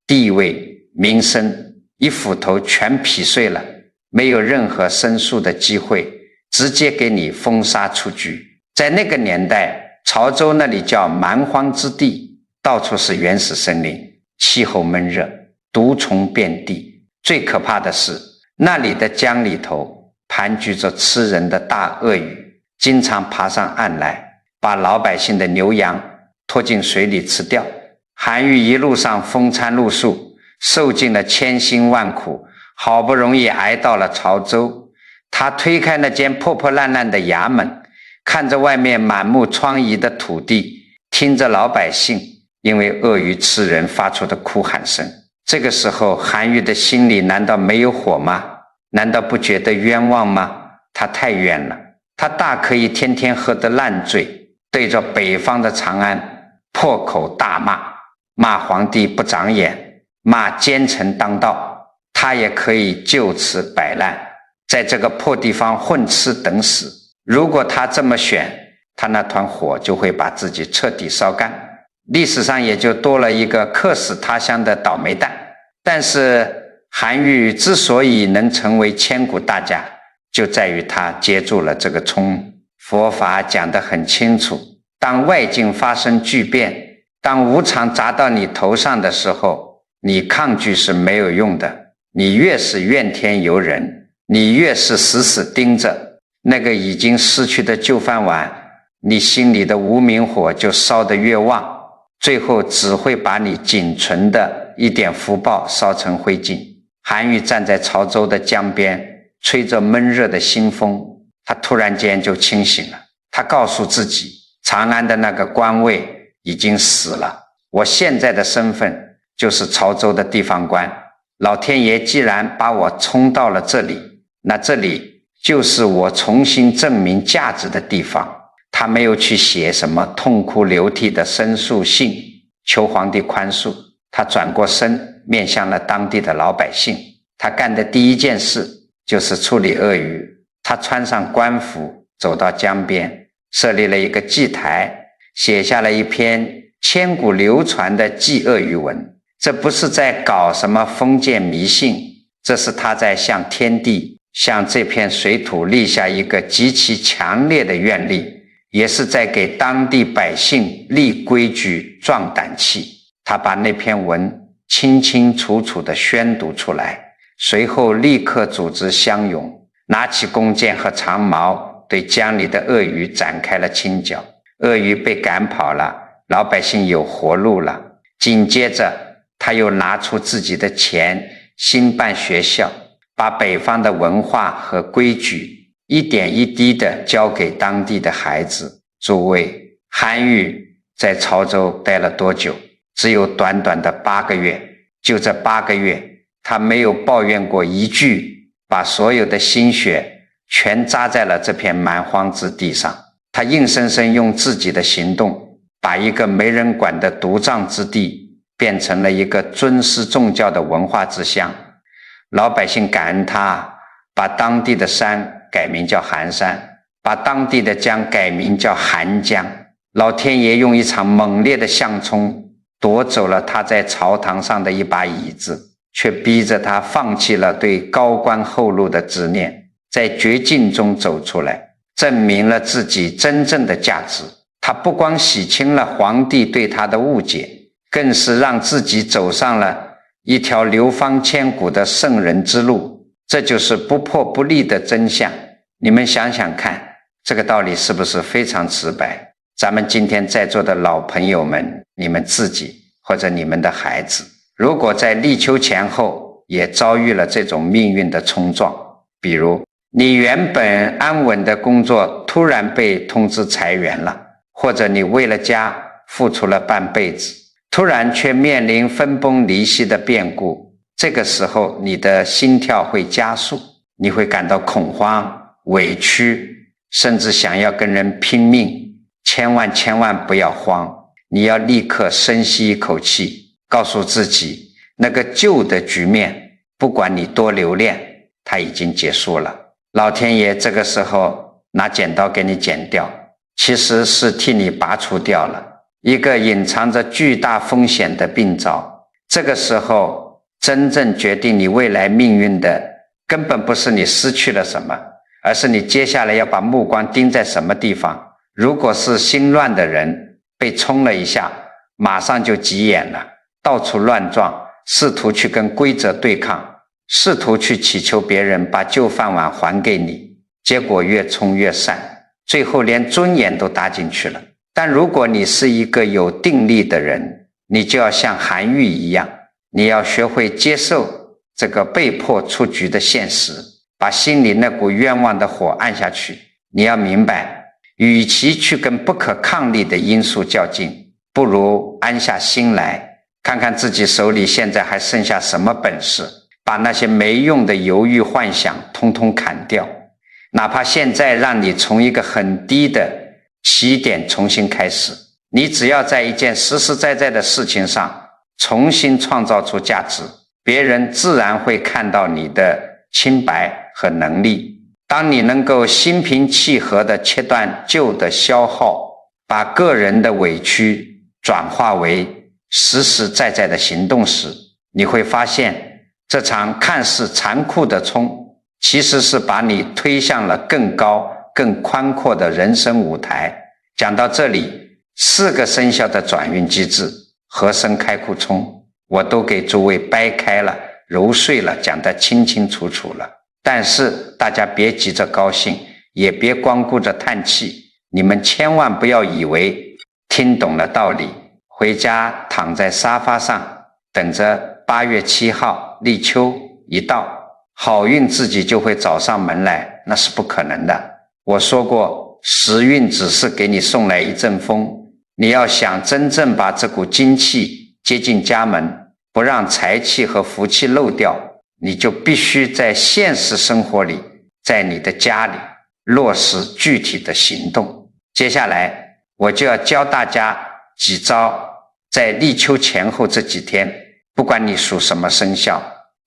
地位名声，一斧头全劈碎了，没有任何申诉的机会，直接给你封杀出局。在那个年代，潮州那里叫蛮荒之地，到处是原始森林，气候闷热，毒虫遍地。最可怕的是，那里的江里头盘踞着吃人的大鳄鱼，经常爬上岸来，把老百姓的牛羊拖进水里吃掉。韩愈一路上风餐露宿，受尽了千辛万苦，好不容易挨到了潮州。他推开那间破破烂烂的衙门，看着外面满目疮痍的土地，听着老百姓因为鳄鱼吃人发出的哭喊声。这个时候韩愈的心里难道没有火吗？难道不觉得冤枉吗？他太冤了，他大可以天天喝得烂醉，对着北方的长安破口大骂，骂皇帝不长眼，骂奸臣当道。他也可以就此摆烂，在这个破地方混吃等死。如果他这么选，他那团火就会把自己彻底烧干，历史上也就多了一个客死他乡的倒霉蛋。但是韩愈之所以能成为千古大家，就在于他接住了这个冲。佛法讲得很清楚，当外境发生巨变，当无常砸到你头上的时候，你抗拒是没有用的。你越是怨天尤人，你越是死死盯着那个已经失去的旧饭碗，你心里的无名火就烧得越旺，最后只会把你仅存的一点福报烧成灰烬。韩愈站在潮州的江边，吹着闷热的新风，他突然间就清醒了。他告诉自己，长安的那个官位已经死了，我现在的身份就是潮州的地方官。老天爷既然把我冲到了这里，那这里就是我重新证明价值的地方。他没有去写什么痛哭流涕的申诉信求皇帝宽恕，他转过身面向了当地的老百姓。他干的第一件事就是处理鳄鱼。他穿上官服走到江边，设立了一个祭台，写下了一篇千古流传的祭鳄鱼文。这不是在搞什么封建迷信，这是他在向天地，向这片水土立下一个极其强烈的愿力，也是在给当地百姓立规矩壮胆气。他把那篇文清清楚楚地宣读出来，随后立刻组织乡勇，拿起弓箭和长矛，对江里的鳄鱼展开了清剿，鳄鱼被赶跑了，老百姓有活路了。紧接着他又拿出自己的钱兴办学校，把北方的文化和规矩一点一滴地教给当地的孩子。诸位，韩愈在潮州待了多久？只有短短的8个月。就这8个月，他没有抱怨过一句，把所有的心血全扎在了这片蛮荒之地上。他硬生生用自己的行动，把一个没人管的独瘴之地变成了一个尊师重教的文化之乡。老百姓感恩他，把当地的山改名叫寒山，把当地的江改名叫寒江。老天爷用一场猛烈的相冲夺走了他在朝堂上的一把椅子，却逼着他放弃了对高官厚禄的执念，在绝境中走出来，证明了自己真正的价值。他不光洗清了皇帝对他的误解，更是让自己走上了一条流芳千古的圣人之路。这就是不破不立的真相。你们想想看，这个道理是不是非常直白？咱们今天在座的老朋友们，你们自己或者你们的孩子，如果在立秋前后也遭遇了这种命运的冲撞，比如你原本安稳的工作突然被通知裁员了，或者你为了家付出了半辈子，突然却面临分崩离析的变故，这个时候你的心跳会加速，你会感到恐慌、委屈，甚至想要跟人拼命。千万不要慌，你要立刻深吸一口气，告诉自己，那个旧的局面，不管你多留恋，它已经结束了。老天爷这个时候拿剪刀给你剪掉，其实是替你拔除掉了一个隐藏着巨大风险的病灶。这个时候真正决定你未来命运的，根本不是你失去了什么，而是你接下来要把目光盯在什么地方。如果是心乱的人，被冲了一下，马上就急眼了，到处乱撞，试图去跟规则对抗，试图去祈求别人把旧饭碗还给你，结果越冲越散，最后连尊严都搭进去了。但如果你是一个有定力的人，你就要像韩愈一样，你要学会接受这个被迫出局的现实，把心里那股冤枉的火按下去。你要明白，与其去跟不可抗力的因素较劲，不如安下心来，看看自己手里现在还剩下什么本事，把那些没用的犹豫幻想通通砍掉。哪怕现在让你从一个很低的起点重新开始，你只要在一件实实在在的事情上重新创造出价值，别人自然会看到你的清白和能力。当你能够心平气和地切断旧的消耗，把个人的委屈转化为实实在在的行动时，你会发现这场看似残酷的冲，其实是把你推向了更高更宽阔的人生舞台。讲到这里，4个生肖的转运机制，和生开库冲，我都给诸位掰开了揉碎了，讲得清清楚楚了。但是大家别急着高兴，也别光顾着叹气，你们千万不要以为听懂了道理，回家躺在沙发上等着8月7号立秋一到，好运自己就会找上门来，那是不可能的。我说过，时运只是给你送来一阵风，你要想真正把这股精气接进家门，不让财气和福气漏掉，你就必须在现实生活里，在你的家里落实具体的行动。接下来我就要教大家几招，在立秋前后这几天，不管你属什么生肖，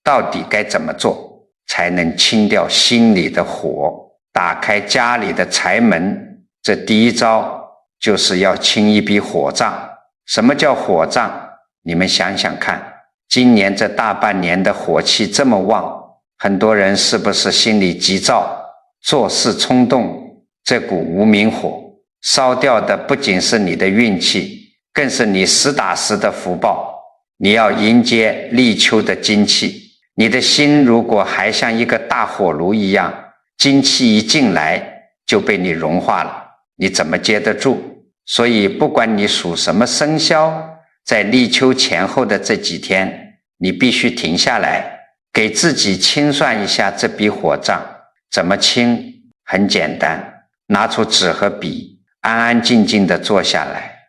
到底该怎么做才能清掉心里的火，打开家里的财门。这第一招就是要清一笔火账。什么叫火账？你们想想看，今年这大半年的火气这么旺，很多人是不是心里急躁，做事冲动？这股无名火烧掉的不仅是你的运气，更是你实打实的福报。你要迎接立秋的精气，你的心如果还像一个大火炉一样，精气一进来就被你融化了，你怎么接得住？所以不管你属什么生肖，在立秋前后的这几天，你必须停下来，给自己清算一下这笔火账。怎么清？很简单，拿出纸和笔，安安静静地坐下来，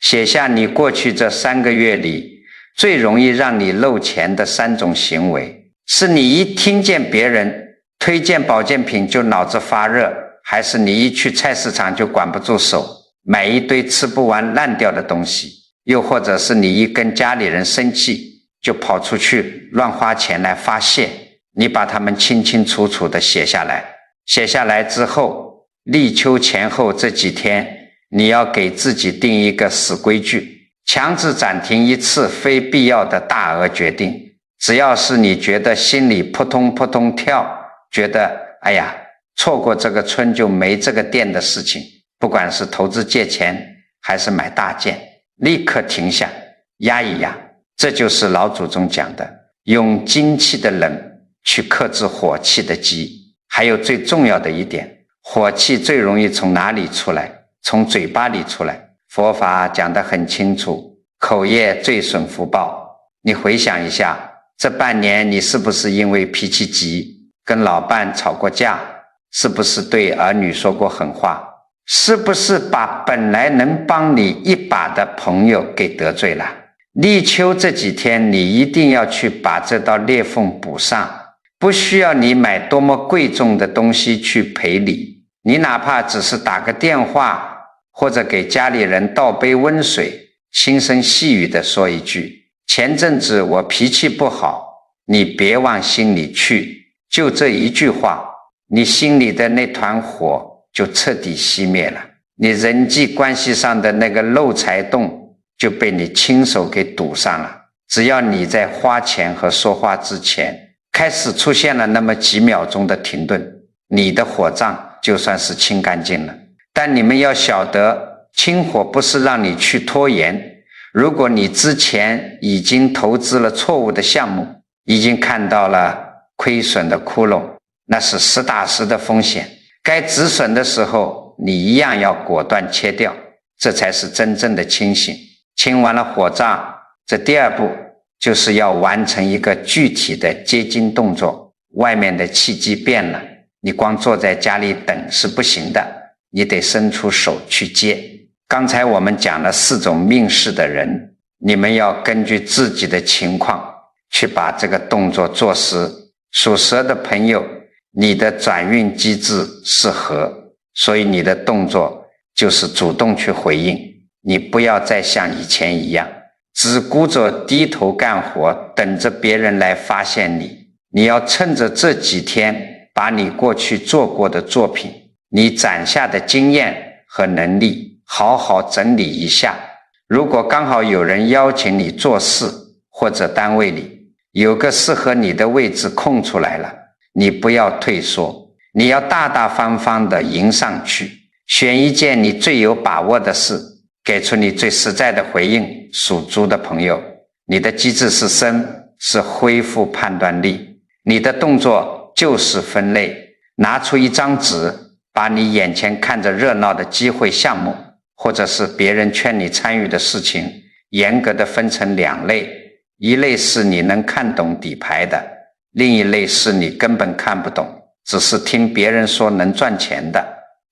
写下你过去这3个月里最容易让你漏钱的3种行为，是你一听见别人推荐保健品就脑子发热，还是你一去菜市场就管不住手，买一堆吃不完烂掉的东西，又或者是你一跟家里人生气就跑出去乱花钱来发泄。你把它们清清楚楚地写下来，写下来之后，立秋前后这几天，你要给自己定一个死规矩，强制暂停一次非必要的大额决定。只要是你觉得心里扑通扑通跳，觉得哎呀错过这个春就没这个店的事情，不管是投资借钱还是买大件，立刻停下，压一压。这就是老祖宗讲的，用精气的冷去克制火气的急。还有最重要的一点，火气最容易从哪里出来？从嘴巴里出来。佛法讲得很清楚，口业最损福报。你回想一下，这半年你是不是因为脾气急跟老伴吵过架？是不是对儿女说过狠话？是不是把本来能帮你一把的朋友给得罪了？立秋这几天你一定要去把这道裂缝补上，不需要你买多么贵重的东西去赔礼，你哪怕只是打个电话，或者给家里人倒杯温水，轻声细语地说一句，前阵子我脾气不好，你别往心里去。就这一句话，你心里的那团火就彻底熄灭了，你人际关系上的那个漏财洞就被你亲手给堵上了。只要你在花钱和说话之前开始出现了那么几秒钟的停顿，你的火账就算是清干净了。但你们要晓得，清火不是让你去拖延。如果你之前已经投资了错误的项目，已经看到了亏损的窟窿，那是实打实的风险。该止损的时候，你一样要果断切掉，这才是真正的清醒。清完了火账，这第2步就是要完成一个具体的接经动作。外面的契机变了，你光坐在家里等是不行的，你得伸出手去接。刚才我们讲了4种命势的人，你们要根据自己的情况去把这个动作做实。属蛇的朋友，你的转运机制是合，所以你的动作就是主动去回应，你不要再像以前一样只顾着低头干活，等着别人来发现你。你要趁着这几天把你过去做过的作品，你攒下的经验和能力好好整理一下。如果刚好有人邀请你做事，或者单位里有个适合你的位置空出来了，你不要退缩，你要大大方方地迎上去，选一件你最有把握的事，给出你最实在的回应。属猪的朋友，你的机制是生，是恢复判断力。你的动作就是分类，拿出一张纸，把你眼前看着热闹的机会项目，或者是别人劝你参与的事情，严格的分成2类。一类是你能看懂底牌的，另一类是你根本看不懂，只是听别人说能赚钱的。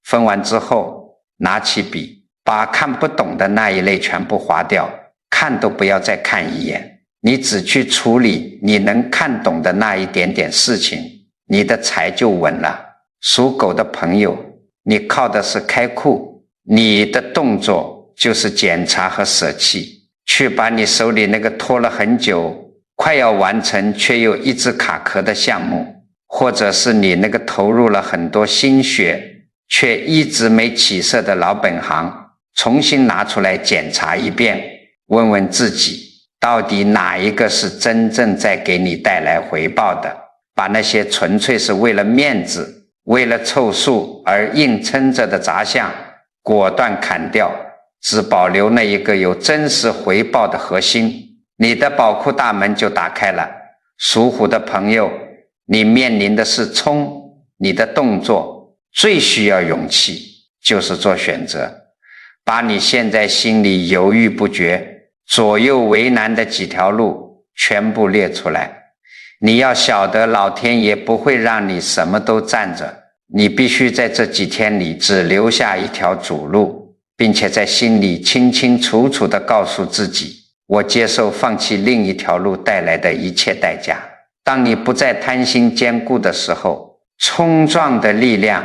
分完之后，拿起笔，把看不懂的那一类全部划掉，看都不要再看一眼，你只去处理你能看懂的那一点点事情，你的财就稳了。属狗的朋友，你靠的是开库，你的动作就是检查和舍弃，去把你手里那个拖了很久快要完成却又一直卡壳的项目，或者是你那个投入了很多心血却一直没起色的老本行，重新拿出来检查一遍，问问自己到底哪一个是真正在给你带来回报的，把那些纯粹是为了面子为了凑数而硬撑着的杂项果断砍掉，只保留那一个有真实回报的核心，你的宝库大门就打开了。属虎的朋友，你面临的是冲，你的动作最需要勇气就是做选择，把你现在心里犹豫不决、左右为难的几条路全部列出来。你要晓得，老天爷不会让你什么都占着，你必须在这几天里只留下一条主路，并且在心里清清楚楚地告诉自己，我接受放弃另一条路带来的一切代价。当你不再贪心坚固的时候，冲撞的力量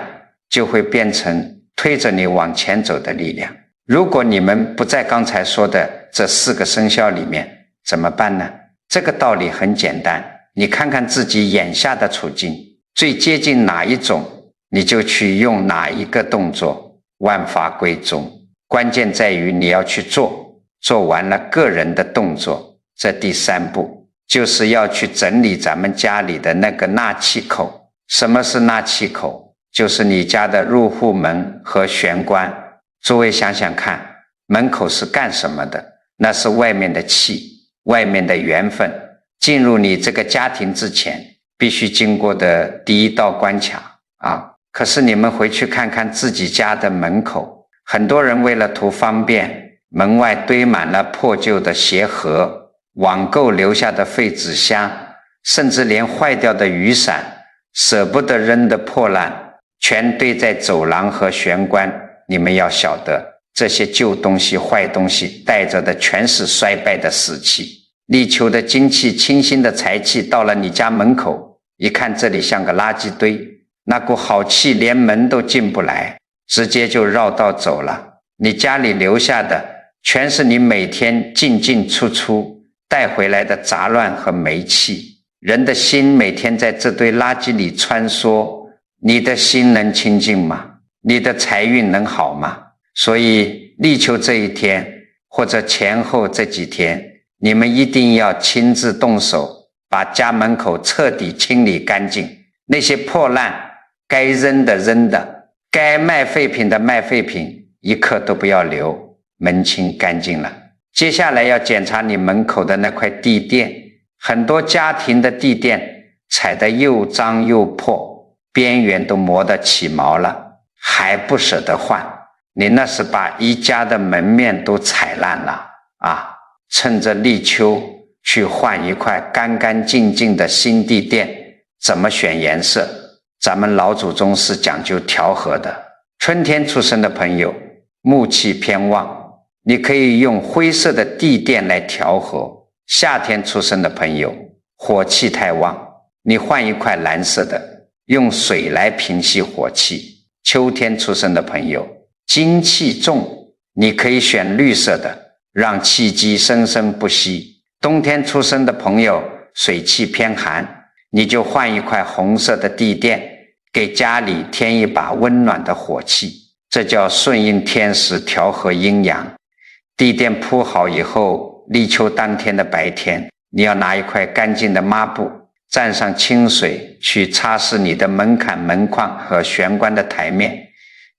就会变成推着你往前走的力量。如果你们不在刚才说的这4个生肖里面，怎么办呢？这个道理很简单，你看看自己眼下的处境，最接近哪一种，你就去用哪一个动作，万法归宗。关键在于你要去做，做完了个人的动作，这第3步就是要去整理咱们家里的那个纳气口。什么是纳气口？就是你家的入户门和玄关。诸位想想看，门口是干什么的？那是外面的气，外面的缘分进入你这个家庭之前必须经过的第一道关卡啊！可是你们回去看看自己家的门口，很多人为了图方便，门外堆满了破旧的鞋盒、网购留下的废纸箱，甚至连坏掉的雨伞、舍不得扔的破烂全堆在走廊和玄关。你们要晓得，这些旧东西、坏东西带着的全是衰败的死气。立秋的精气、清新的财气到了你家门口，一看这里像个垃圾堆，那股好气连门都进不来，直接就绕道走了。你家里留下的全是你每天进进出出带回来的杂乱和霉气。人的心每天在这堆垃圾里穿梭，你的心能清净吗？你的财运能好吗？所以立秋这一天或者前后这几天，你们一定要亲自动手，把家门口彻底清理干净。那些破烂该扔的扔的，该卖废品的卖废品，一刻都不要留，门清干净了。接下来要检查你门口的那块地垫，很多家庭的地垫踩得又脏又破，边缘都磨得起毛了，还不舍得换，你那是把一家的门面都踩烂了啊！趁着立秋去换一块干干净净的新地垫。怎么选颜色？咱们老祖宗是讲究调和的。春天出生的朋友木气偏旺，你可以用灰色的地垫来调和。夏天出生的朋友火气太旺，你换一块蓝色的，用水来平息火气。秋天出生的朋友精气重，你可以选绿色的，让气机生生不息。冬天出生的朋友水气偏寒，你就换一块红色的地垫，给家里添一把温暖的火气。这叫顺应天时，调和阴阳。地垫铺好以后，立秋当天的白天，你要拿一块干净的抹布，蘸上清水去擦拭你的门槛、门框和玄关的台面。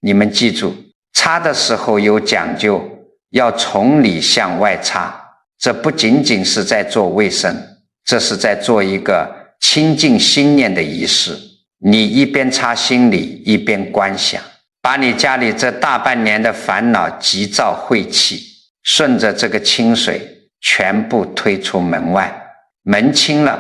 你们记住，擦的时候有讲究，要从里向外擦。这不仅仅是在做卫生，这是在做一个清净心念的仪式。你一边擦心里，一边观想，把你家里这大半年的烦恼、急躁、晦气，顺着这个清水全部推出门外。门清了，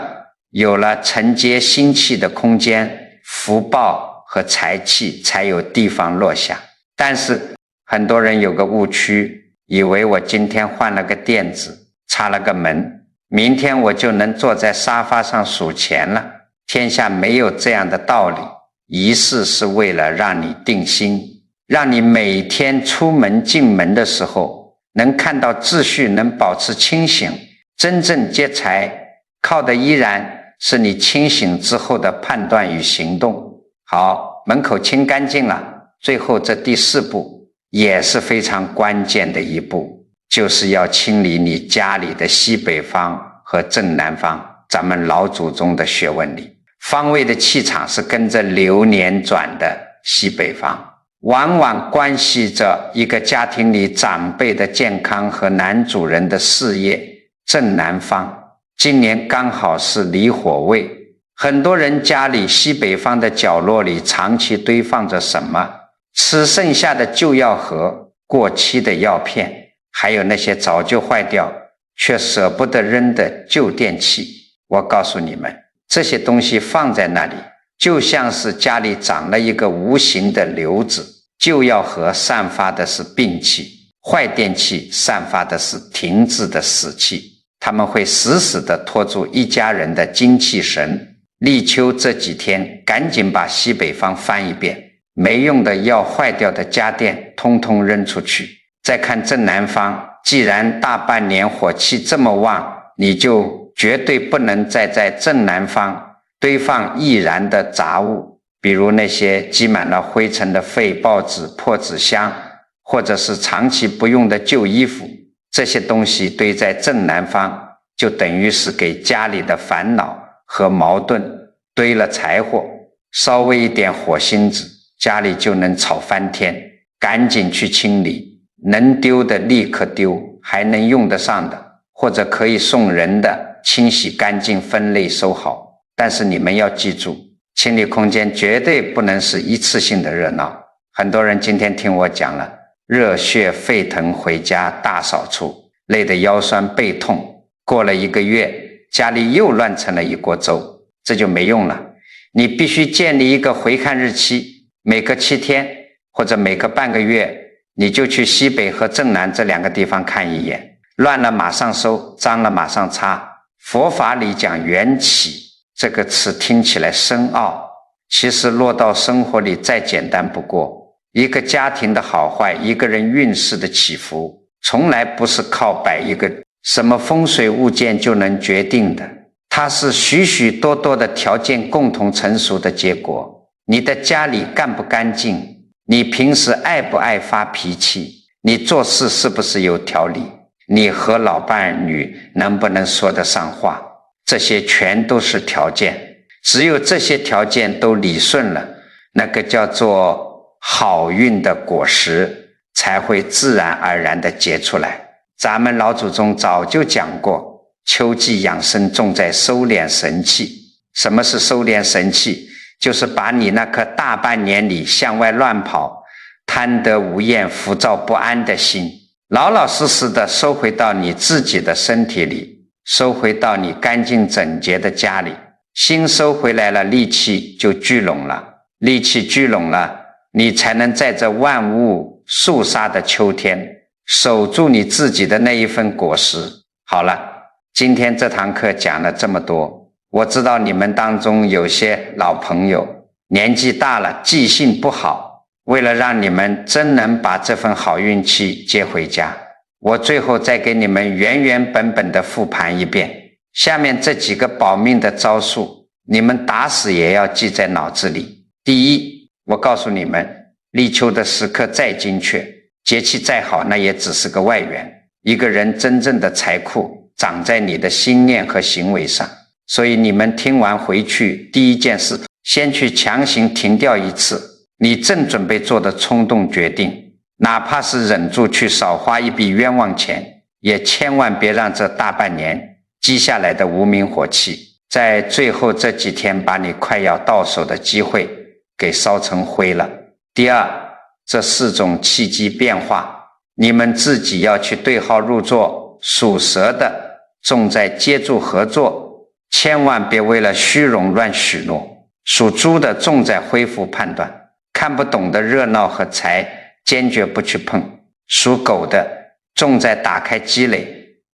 有了承接心气的空间，福报和财气才有地方落下。但是很多人有个误区，以为我今天换了个垫子，插了个门，明天我就能坐在沙发上数钱了。天下没有这样的道理。仪式是为了让你定心，让你每天出门进门的时候能看到秩序，能保持清醒。真正接财靠的依然是你清醒之后的判断与行动。好，门口清干净了，最后这第4步也是非常关键的一步，就是要清理你家里的西北方和正南方。咱们老祖宗的学问里，方位的气场是跟着流年转的西北方，往往关系着一个家庭里长辈的健康和男主人的事业。正南方今年刚好是离火位，很多人家里西北方的角落里长期堆放着什么？吃剩下的旧药盒、过期的药片，还有那些早就坏掉却舍不得扔的旧电器。我告诉你们，这些东西放在那里，就像是家里长了一个无形的瘤子。旧药盒散发的是病气，坏电器散发的是停滞的死气，他们会死死地拖住一家人的精气神。立秋这几天赶紧把西北方翻一遍，没用的要坏掉的家电通通扔出去。再看正南方，既然大半年火气这么旺，你就绝对不能再在正南方堆放易燃的杂物，比如那些积满了灰尘的废报纸、破纸箱，或者是长期不用的旧衣服。这些东西堆在正南方，就等于是给家里的烦恼和矛盾堆了柴火，稍微一点火星子，家里就能吵翻天。赶紧去清理，能丢的立刻丢，还能用得上的或者可以送人的清洗干净，分类收好。但是你们要记住，清理空间绝对不能是一次性的热闹。很多人今天听我讲了，热血沸腾回家大扫除，累得腰酸背痛，过了1个月，家里又乱成了一锅粥，这就没用了。你必须建立一个回看日期，每隔7天或者每隔半个月，你就去西北和正南这2个地方看一眼，乱了马上收，脏了马上擦。佛法里讲缘起，这个词听起来深奥，其实落到生活里再简单不过。一个家庭的好坏，一个人运势的起伏，从来不是靠摆一个什么风水物件就能决定的，它是许许多多的条件共同成熟的结果。你的家里干不干净？你平时爱不爱发脾气？你做事是不是有条理？你和老伴侣能不能说得上话？这些全都是条件，只有这些条件都理顺了，那个叫做好运的果实才会自然而然地结出来。咱们老祖宗早就讲过，秋季养生重在收敛神气。什么是收敛神气？就是把你那颗大半年里向外乱跑、贪得无厌、浮躁不安的心，老老实实的收回到你自己的身体里，收回到你干净整洁的家里。心收回来了，戾气就聚拢了，戾气聚拢了，你才能在这万物肃杀的秋天守住你自己的那一份果实。好了，今天这堂课讲了这么多，我知道你们当中有些老朋友年纪大了，记性不好，为了让你们真能把这份好运气接回家，我最后再给你们原原本本的复盘一遍。下面这几个保命的招数，你们打死也要记在脑子里。第一，我告诉你们，立秋的时刻再精确，节气再好，那也只是个外援。一个人真正的财库长在你的心念和行为上。所以你们听完回去，第一件事，先去强行停掉一次你正准备做的冲动决定，哪怕是忍住去少花一笔冤枉钱，也千万别让这大半年积下来的无名火气，在最后这几天把你快要到手的机会给烧成灰了。第二，这4种契机变化，你们自己要去对号入座。属蛇的重在接触合作，千万别为了虚荣乱许诺。属猪的重在恢复判断，看不懂的热闹和财坚决不去碰。属狗的重在打开积累，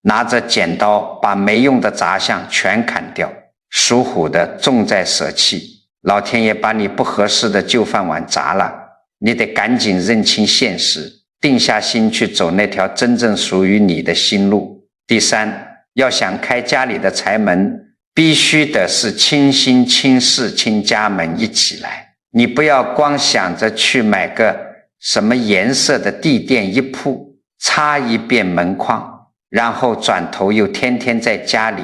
拿着剪刀把没用的杂项全砍掉。属虎的重在舍弃，老天爷把你不合适的旧饭碗砸了，你得赶紧认清现实，定下心去走那条真正属于你的心路。第三，要想开家里的财门，必须的是清心清事清家门一起来。你不要光想着去买个什么颜色的地垫一铺，擦一遍门框，然后转头又天天在家里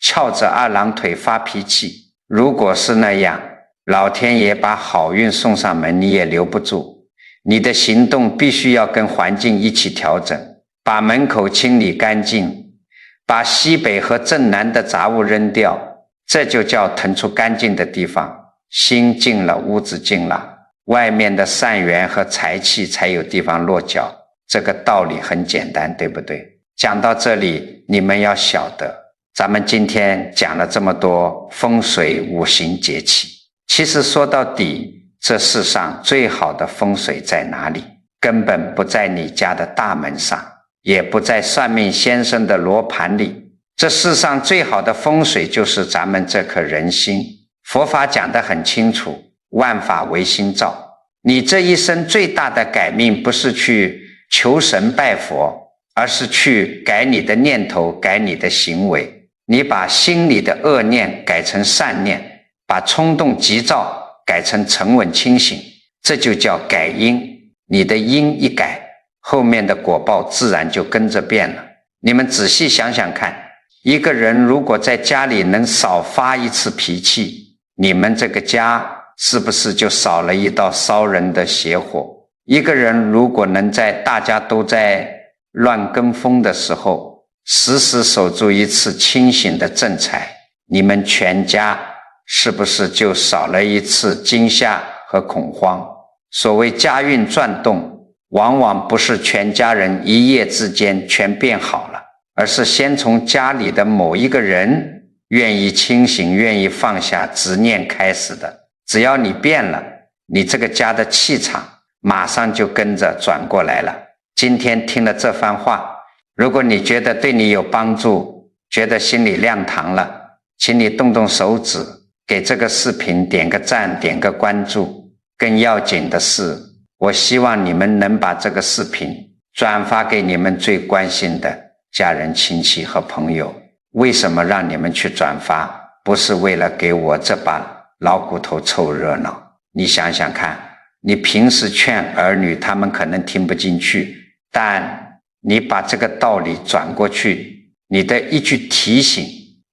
翘着二郎腿发脾气。如果是那样，老天爷把好运送上门你也留不住。你的行动必须要跟环境一起调整，把门口清理干净，把西北和正南的杂物扔掉，这就叫腾出干净的地方，心静了，屋子静了，外面的善缘和财气才有地方落脚。这个道理很简单，对不对？讲到这里，你们要晓得，咱们今天讲了这么多风水五行节气，其实说到底，这世上最好的风水在哪里？根本不在你家的大门上，也不在算命先生的罗盘里。这世上最好的风水就是咱们这颗人心。佛法讲得很清楚，万法唯心造。你这一生最大的改命，不是去求神拜佛，而是去改你的念头，改你的行为。你把心里的恶念改成善念，把冲动急躁改成沉稳清醒，这就叫改因。你的因一改，后面的果报自然就跟着变了。你们仔细想想看，一个人如果在家里能少发一次脾气，你们这个家是不是就少了一道烧人的邪火？一个人如果能在大家都在乱跟风的时候，时时守住一次清醒的正财，你们全家是不是就少了一次惊吓和恐慌？所谓家运转动，往往不是全家人一夜之间全变好了，而是先从家里的某一个人愿意清醒，愿意放下执念开始的。只要你变了，你这个家的气场马上就跟着转过来了。今天听了这番话，如果你觉得对你有帮助，觉得心里亮堂了，请你动动手指，给这个视频点个赞，点个关注。更要紧的是，我希望你们能把这个视频转发给你们最关心的家人、亲戚和朋友。为什么让你们去转发？不是为了给我这把老骨头凑热闹。你想想看，你平时劝儿女，他们可能听不进去，但你把这个道理转过去，你的一句提醒，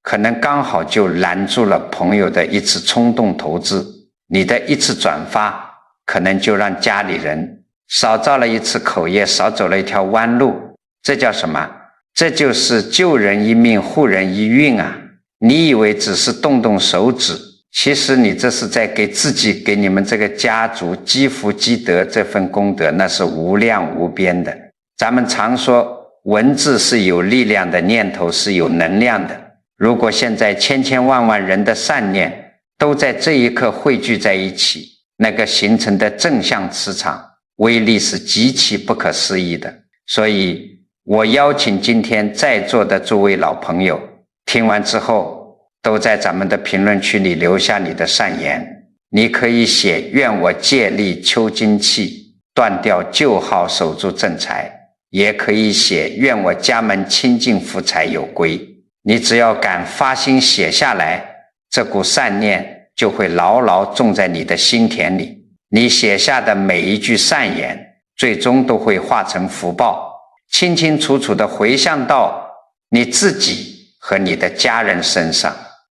可能刚好就拦住了朋友的一次冲动投资。你的一次转发，可能就让家里人少造了一次口业，少走了一条弯路。这叫什么？这就是救人一命，护人一运啊！你以为只是动动手指，其实你这是在给自己，给你们这个家族积福积德，这份功德那是无量无边的。咱们常说文字是有力量的，念头是有能量的。如果现在千千万万人的善念都在这一刻汇聚在一起，那个形成的正向磁场威力是极其不可思议的。所以我邀请今天在座的诸位老朋友，听完之后都在咱们的评论区里留下你的善言。你可以写愿我借力秋精气，断掉旧号，守住正财，也可以写愿我家门清净，福财有归。你只要敢发心写下来，这股善念就会牢牢种在你的心田里。你写下的每一句善言，最终都会化成福报，清清楚楚地回向到你自己和你的家人身上。